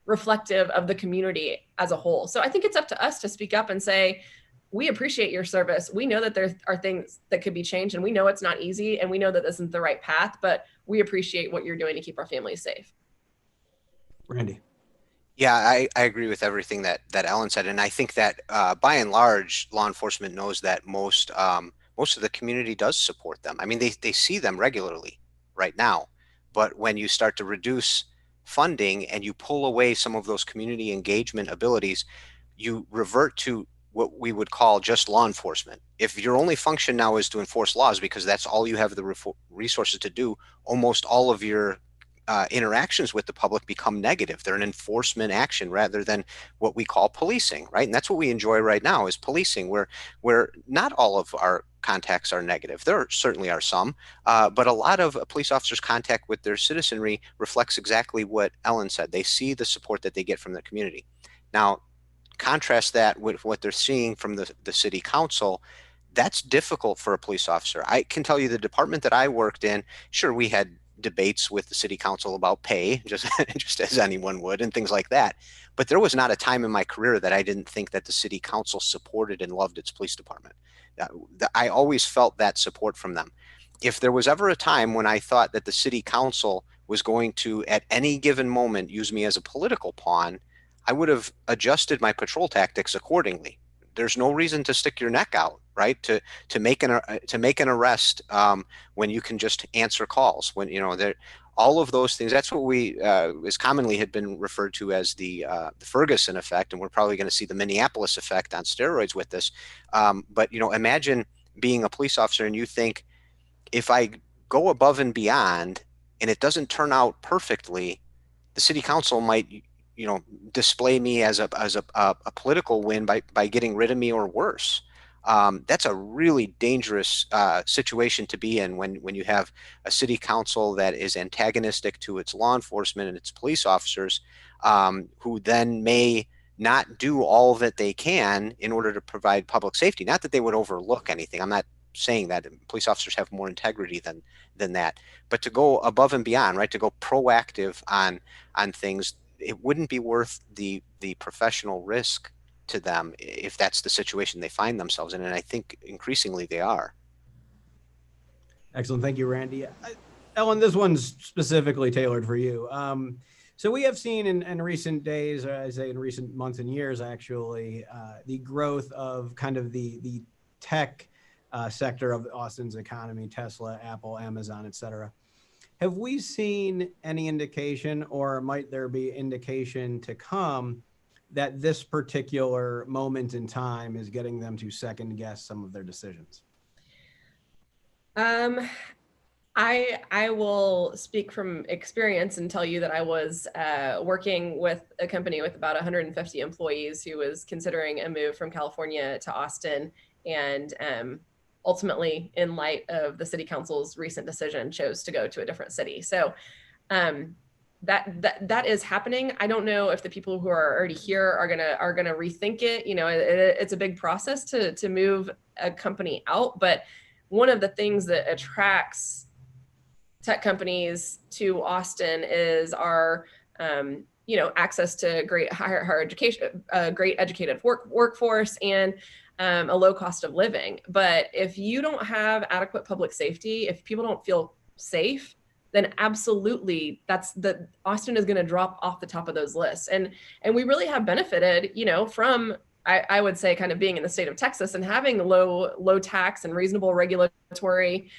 reflective of the community as a whole. So I think it's up to us to speak up and say, we appreciate your service. We know that there are things that could be changed, and we know it's not easy, and we know that this isn't the right path, but we appreciate what you're doing to keep our families safe. Randy. Yeah, I agree with everything that Ellen said. And I think that by and large, law enforcement knows that most of the community does support them. I mean, they see them regularly right now. But when you start to reduce funding and you pull away some of those community engagement abilities, you revert to what we would call just law enforcement. If your only function now is to enforce laws because that's all you have the resources to do, almost all of your interactions with the public become negative. They're an enforcement action rather than what we call policing, right? And that's what we enjoy right now is policing, where not all of our contacts are negative. There certainly are some, but a lot of police officers' contact with their citizenry reflects exactly what Ellen said. They see the support that they get from the community. Now, contrast that with what they're seeing from the city council. That's difficult for a police officer. I can tell you the department that I worked in, sure, we had debates with the city council about pay, just as anyone would, and things like that. But there was not a time in my career that I didn't think that the city council supported and loved its police department. I always felt that support from them. If there was ever a time when I thought that the city council was going to, at any given moment, use me as a political pawn, I would have adjusted my patrol tactics accordingly. There's no reason to stick your neck out, right? To make an arrest when you can just answer calls. When all of those things. That's what we as commonly had been referred to as the Ferguson effect, and we're probably going to see the Minneapolis effect on steroids with this. But imagine being a police officer and you think, if I go above and beyond and it doesn't turn out perfectly, the city council might display me as a political win by getting rid of me or worse. That's a really dangerous situation to be in when you have a city council that is antagonistic to its law enforcement and its police officers, who then may not do all that they can in order to provide public safety. Not that they would overlook anything. I'm not saying that police officers have more integrity than that. But to go above and beyond, right, to go proactive on things, it wouldn't be worth the professional risk to them if that's the situation they find themselves in. And I think increasingly they are. Excellent. Thank you, Randy. Ellen, this one's specifically tailored for you. So we have seen in recent days, or I say in recent months and years, actually, the growth of kind of the tech sector of Austin's economy, Tesla, Apple, Amazon, et cetera. Have we seen any indication, or might there be indication to come, that this particular moment in time is getting them to second guess some of their decisions? I will speak from experience and tell you that I was working with a company with about 150 employees who was considering a move from California to Austin, and ultimately, in light of the city council's recent decision, chose to go to a different city. So that is happening. I don't know if the people who are already here are gonna rethink it. You know, it's a big process to move a company out, but one of the things that attracts tech companies to Austin is our, access to great higher education, great educated workforce, and a low cost of living. But if you don't have adequate public safety, if people don't feel safe, then absolutely Austin is going to drop off the top of those lists. And we really have benefited, from, I would say, kind of being in the state of Texas and having low tax and reasonable regulatory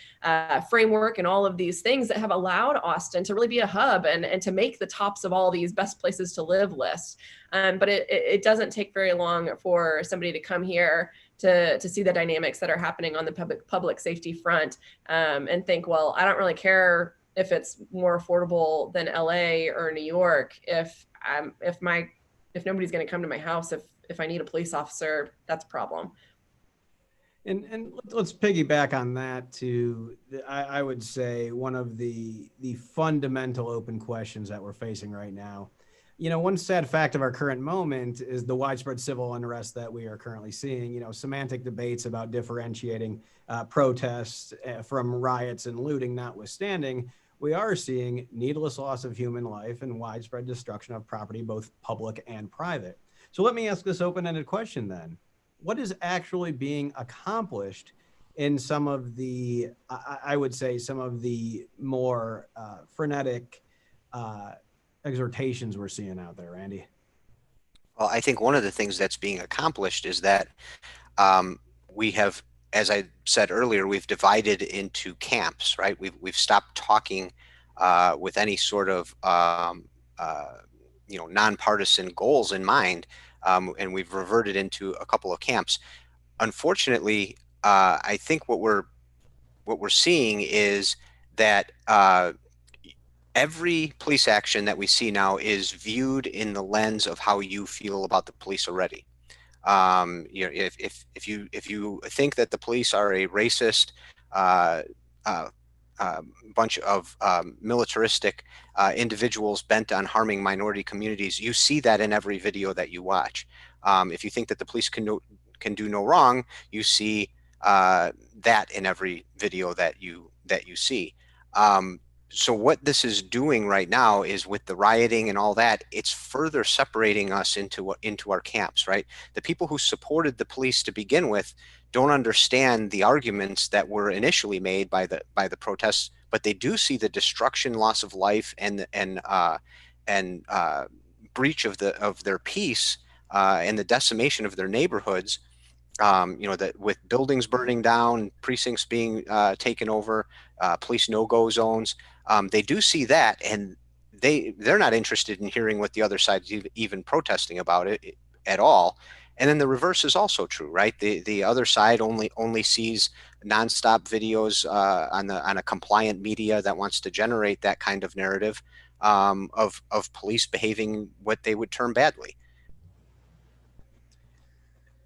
framework and all of these things that have allowed Austin to really be a hub and to make the tops of all these best places to live lists. But it doesn't take very long for somebody to come here to see the dynamics that are happening on the public safety front, and think, well, I don't really care if it's more affordable than LA or New York. If nobody's going to come to my house, if I need a police officer, that's a problem. And let's piggyback on that to, I would say, one of the fundamental open questions that we're facing right now. One sad fact of our current moment is the widespread civil unrest that we are currently seeing. Semantic debates about differentiating protests from riots and looting notwithstanding, we are seeing needless loss of human life and widespread destruction of property, both public and private. So let me ask this open-ended question then. What is actually being accomplished in some of the, I would say, some of the more frenetic exhortations we're seeing out there, Randy? Well, I think one of the things that's being accomplished is that we have, as I said earlier, we've divided into camps, right? We've stopped talking with any sort of nonpartisan goals in mind, and we've reverted into a couple of camps. Unfortunately, I think what we're seeing is that every police action that we see now is viewed in the lens of how you feel about the police already. If you think that the police are a racist bunch of militaristic individuals bent on harming minority communities, you see that in every video that you watch. If you think that the police can do no wrong, you see that in every video that you see. So what this is doing right now is, with the rioting and all that, it's further separating us into our camps, right? The people who supported the police to begin with don't understand the arguments that were initially made by the protests, but they do see the destruction, loss of life, and breach of their peace, and the decimation of their neighborhoods. That with buildings burning down, precincts being taken over, police no-go zones, they do see that, and they're not interested in hearing what the other side is even protesting about it at all. And then the reverse is also true, right? The other side only sees nonstop videos on a compliant media that wants to generate that kind of narrative of police behaving what they would term badly.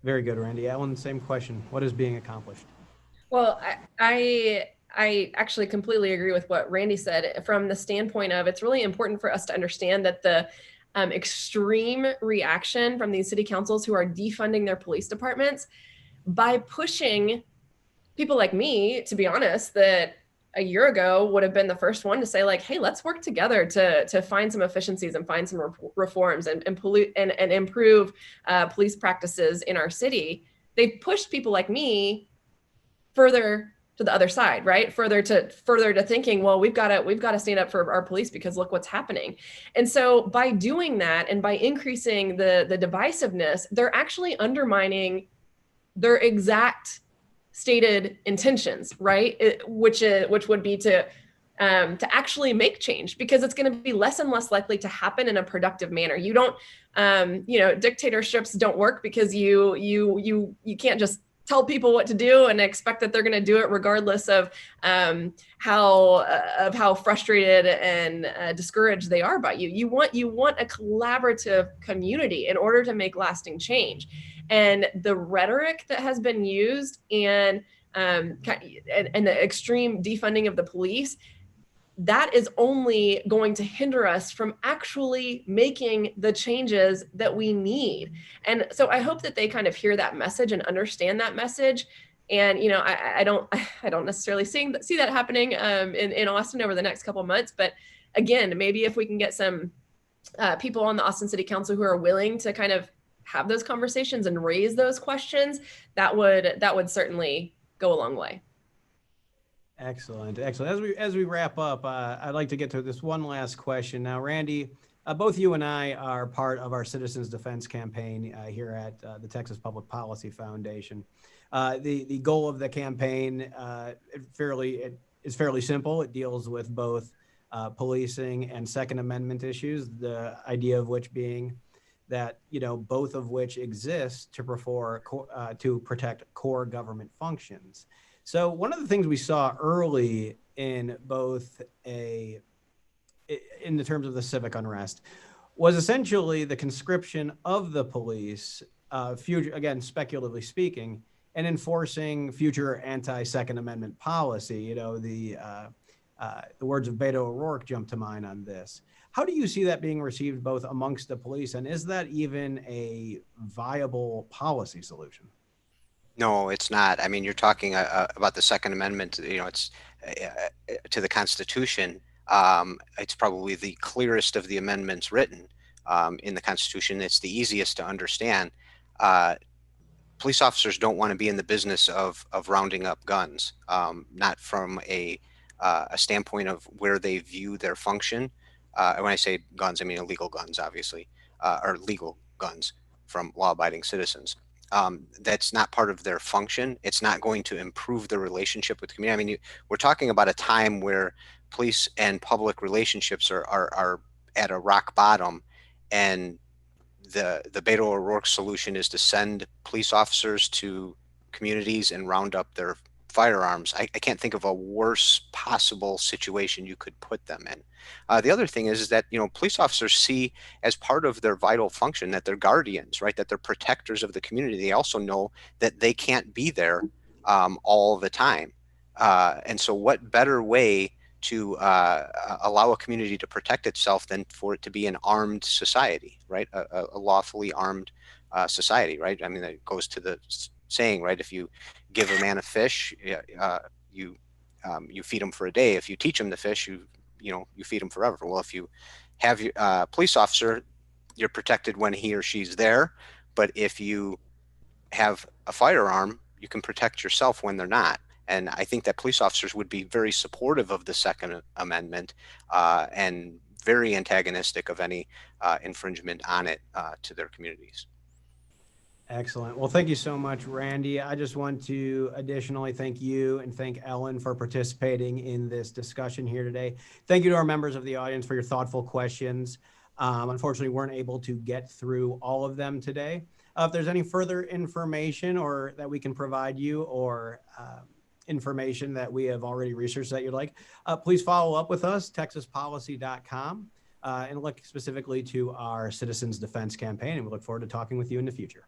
Very good, Randy. Ellen, same question. What is being accomplished? Well, I actually completely agree with what Randy said, from the standpoint of, it's really important for us to understand that the extreme reaction from these city councils who are defunding their police departments, by pushing people like me, to be honest, that a year ago would have been the first one to say like, hey, let's work together to find some efficiencies and find some reforms and improve police practices in our city. They've pushed people like me further to the other side, right? Further to thinking, well, we've got to stand up for our police because look what's happening. And so by doing that and by increasing the divisiveness, they're actually undermining their exact stated intentions, right? Which would be to actually make change, because it's going to be less and less likely to happen in a productive manner. You don't, dictatorships don't work because you can't just tell people what to do and expect that they're going to do it regardless of how frustrated and discouraged they are by you. You want a collaborative community in order to make lasting change. And the rhetoric that has been used and the extreme defunding of the police, that is only going to hinder us from actually making the changes that we need. And so I hope that they kind of hear that message and understand that message. And, I don't necessarily see that happening in Austin over the next couple of months. But again, maybe if we can get some people on the Austin City Council who are willing to kind of have those conversations and raise those questions, that would certainly go a long way. Excellent. As we wrap up, I'd like to get to this one last question. Now, Randy, both you and I are part of our Citizens Defense campaign here at the Texas Public Policy Foundation. The goal of the campaign is fairly simple. It deals with both policing and Second Amendment issues, the idea of which being that, both of which exist to protect core government functions. So one of the things we saw early in in the terms of the civic unrest was essentially the conscription of the police, again, speculatively speaking, and enforcing future anti-Second Amendment policy. The words of Beto O'Rourke jump to mind on this. How do you see that being received both amongst the police, and is that even a viable policy solution? No, it's not. I mean, you're talking about the Second Amendment. It's to the Constitution. It's probably the clearest of the amendments written in the Constitution. It's the easiest to understand. Police officers don't want to be in the business of rounding up guns, not from a standpoint of where they view their function. When I say guns, I mean illegal guns, obviously, or legal guns from law-abiding citizens. That's not part of their function. It's not going to improve the relationship with the community. I mean, we're talking about a time where police and public relationships are at a rock bottom, and the Beto O'Rourke solution is to send police officers to communities and round up their firearms. I can't think of a worse possible situation you could put them in. The other thing is that, police officers see as part of their vital function that they're guardians, right? That they're protectors of the community. They also know that they can't be there all the time. And so what better way to allow a community to protect itself than for it to be an armed society, right? A lawfully armed society, right? I mean, it goes to the saying, right? If you give a man a fish, you feed him for a day. If you teach him to fish, you feed him forever. Well, if you have your police officer, you're protected when he or she's there. But if you have a firearm, you can protect yourself when they're not. And I think that police officers would be very supportive of the Second Amendment and very antagonistic of any infringement on it to their communities. Excellent. Well, thank you so much, Randy. I just want to additionally thank you and thank Ellen for participating in this discussion here today. Thank you to our members of the audience for your thoughtful questions. Unfortunately, weren't able to get through all of them today. If there's any further information or that we can provide you or information that we have already researched that you'd like, please follow up with us, texaspolicy.com, and look specifically to our Citizens Defense campaign. And we look forward to talking with you in the future.